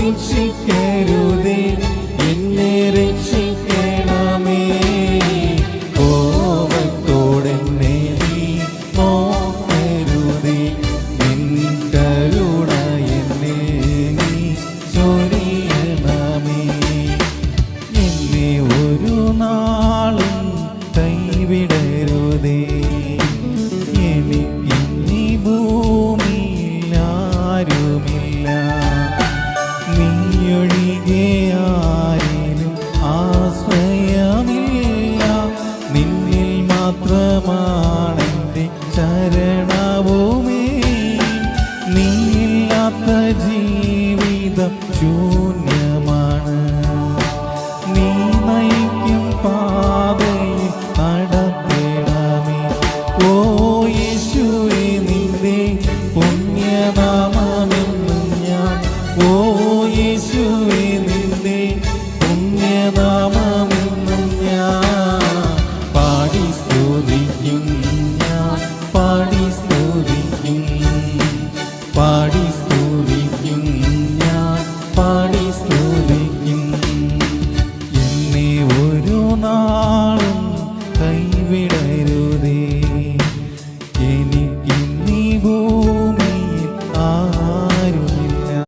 ഉപേക്ഷിക്കരുതേ, എന്നെ രക്ഷിക്കണമേ. കോപത്തോടെന്നെ നീ നോക്കരുതേ, നിൻ കരുണ എന്നെ നീ ചൊരിയണമേ. എന്നെ ഒരു നാളും കൈവിടരുതേ, എനിക്കിന്നീ ഭൂമിയിൽ ആരുമില്ല, നീയൊഴികെ ആരിലും ആശ്രയമില്ല. നിന്നിൽ മാത്രമാണെൻ്റെ ശരണവുമേ, നീയില്ലാത്ത ജീവിതം ശൂന്യമാണ്. നീ നയിക്കും പാതയിൽ നടത്തിടമേ. ഓ യേശുവേ, നിന്റെ പുണ്യനാമമെന്നും ഞാൻ, ഓ യേശുവേ, നിന്റെ പുണ്യനാമമെന്നും ഞാൻ പാടി സ്തുതിക്കും, ഞാൻ പാടി സ്തുതിക്കും, പാടി സ്തുതിക്കും, ഞാൻ പാടി സ്തുതിക്കും. എന്നെ ഒരു നാളും കൈവിട